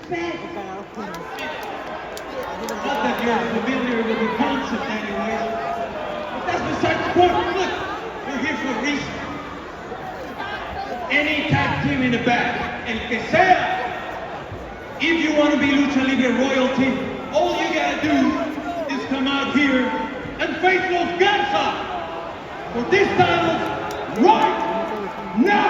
respect. Not that you're familiar with the concept anyways. But that's beside the point. Look, we're here for a reason. Any tag team in the back, el que sea. If you want to be Lucha Libre royalty, all you gotta do is come out here and face Los Garza for this title right now.